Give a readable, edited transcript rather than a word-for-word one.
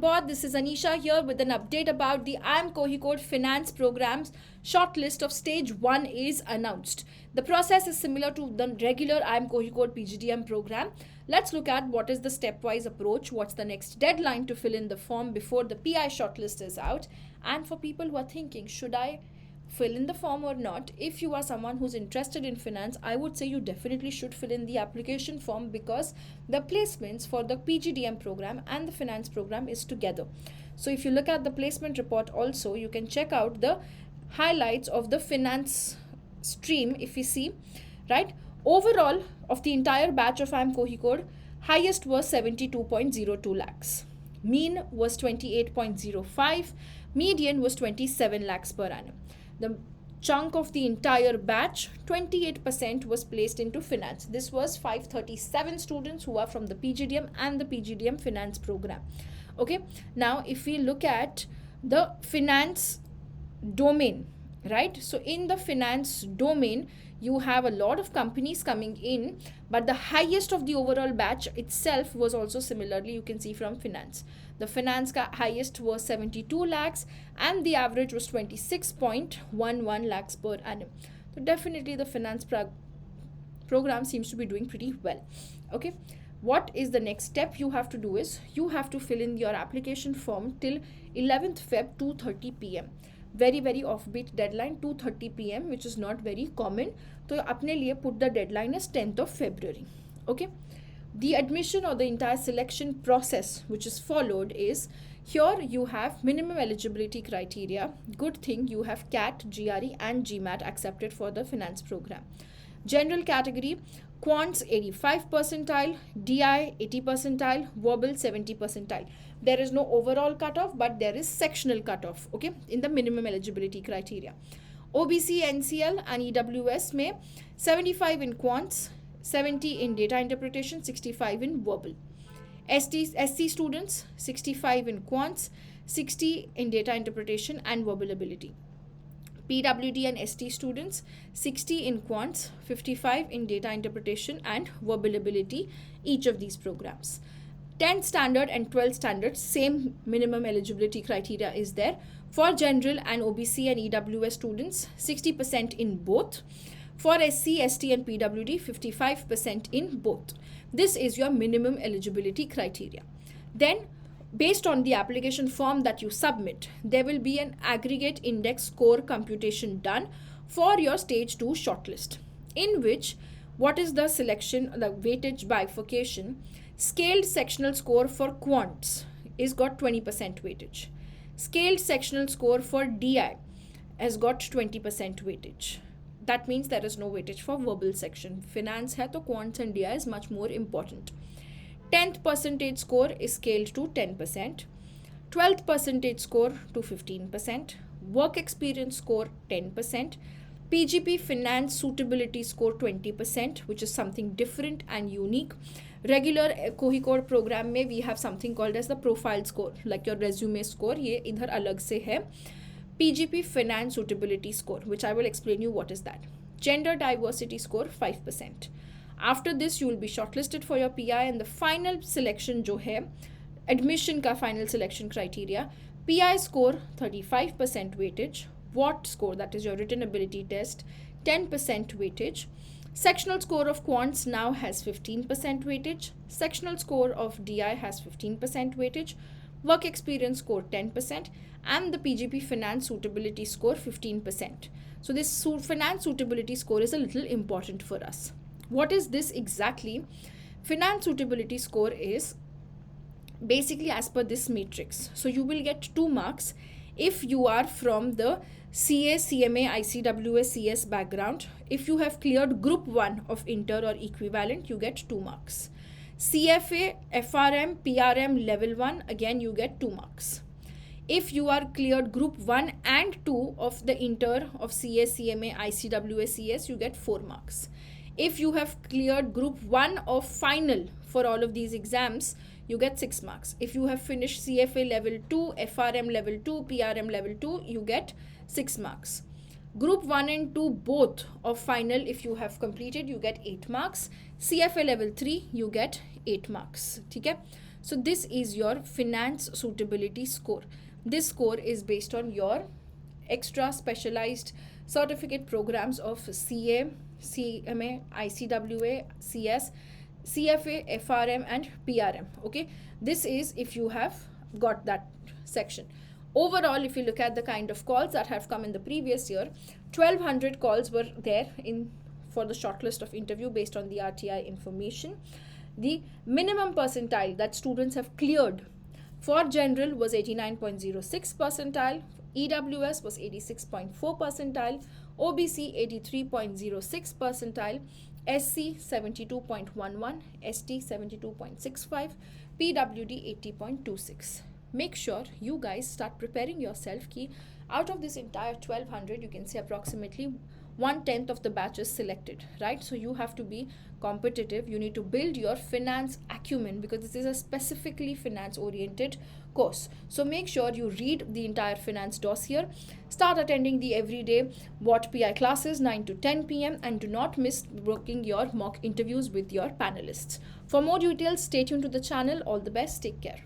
This is Anisha here with an update about the IIM Kozhikode Finance Program's shortlist of Stage 1 is announced. The process is similar to the regular IIM Kozhikode PGDM program. Let's look at what is the stepwise approach, what's the next deadline to fill in the form before the PI shortlist is out. And for people who are thinking, should I fill in the form or not? If you are someone who's interested in finance, I would say you definitely should fill in the application form because the placements for the PGDM program and the finance program is together. So if you look at the placement report also, you can check out the highlights of the finance stream. If you see, right, overall of the entire batch of IIM Kozhikode, highest was 72.02 lakhs. Mean was 28.05. Median was 27 lakhs per annum. The chunk of the entire batch, 28% was placed into finance. This was 537 students who are from the PGDM and the PGDM finance program. Okay, now if we look at the finance domain, right? So in the finance domain, you have a lot of companies coming in, but the highest of the overall batch itself was also similarly, you can see from finance. The finance highest was 72 lakhs and the average was 26.11 lakhs per annum. So definitely the finance program seems to be doing pretty well. Okay, what is the next step you have to do is you have to fill in your application form till 11th Feb 2:30 p.m. very offbeat deadline, 2:30 p.m. which is not very common. So apne liye put the deadline as 10th of February. Okay, the admission or the entire selection process which is followed is, here you have minimum eligibility criteria. Good thing you have CAT, GRE and GMAT accepted for the finance program. General category, quants 85 percentile, DI 80 percentile, verbal 70 percentile. There is no overall cutoff, but there is sectional cutoff, okay, in the minimum eligibility criteria. OBC, NCL and EWS may 75 in quants, 70 in data interpretation, 65 in verbal. SC students 65 in quants, 60 in data interpretation and verbal ability. PWD and ST students 60 in quants, 55 in data interpretation and verbal ability, each of these programs. 10 standard and 12 standard, same minimum eligibility criteria is there. For general and OBC and EWS students, 60% in both. For SC, ST and PWD, 55% in both. This is your minimum eligibility criteria. Then, based on the application form that you submit, there will be an aggregate index score computation done for your stage 2 shortlist, in which what is the selection, the weightage bifurcation. Scaled sectional score for quants is got 20% weightage. Scaled sectional score for DI has got 20% weightage. That means there is no weightage for verbal section. Finance hai to quants and DI is much more important. 10th percentage score is scaled to 10%. 12th percentage score to 15%. Work experience score 10%. PGP finance suitability score 20%, which is something different and unique. Regular Kozhikode program में we have something called as the profile score, like your resume score. ये इधर अलग से है. PGP finance suitability score, which I will explain you what is that. Gender diversity score 5%. After this you will be shortlisted for your PI and the final selection जो है admission का final selection criteria. PI score 35% weightage. WAT score, that is your written ability test, 10% weightage. Sectional score of quants now has 15% weightage. Sectional score of DI has 15% weightage. Work experience score 10% and the PGP finance suitability score 15%. So this finance suitability score is a little important for us. What is this exactly? Finance suitability score is basically as per this matrix. So you will get 2 marks if you are from the CA, CMA, ICWS, CS background. If you have cleared group 1 of inter or equivalent, you get 2 marks. CFA, FRM, PRM level 1, again you get 2 marks. If you are cleared group 1 and 2 of the inter of CA, CMA, ICWS, CS, you get 4 marks. If you have cleared group 1 of final for all of these exams, you get 6 marks. If you have finished CFA level 2, FRM level 2, PRM level 2, you get 6 marks. Group 1 and 2 both of final, if you have completed, you get 8 marks. CFA level 3, you get 8 marks. Okay? So this is your finance suitability score. This score is based on your extra specialized certificate programs of CA, CMA, ICWA, CS, CFA, FRM and PRM. Okay, this is if you have got that section. Overall, if you look at the kind of calls that have come in the previous year, 1200 calls were there in for the shortlist of interview based on the RTI information. The minimum percentile that students have cleared for general was 89.06 percentile, EWS was 86.4 percentile, OBC 83.06 percentile, SC 72.11, ST 72.65, PWD 80.26. Make sure you guys start preparing yourself ki out of this entire 1200 you can say approximately 1/10 of the batch is selected, right? So you have to be competitive. You need to build your finance acumen because this is a specifically finance oriented course. So make sure you read the entire finance dossier, start attending the everyday WAT PI classes 9 to 10 p.m. and do not miss booking your mock interviews with your panelists. For more details, stay tuned to the channel. All the best. Take care.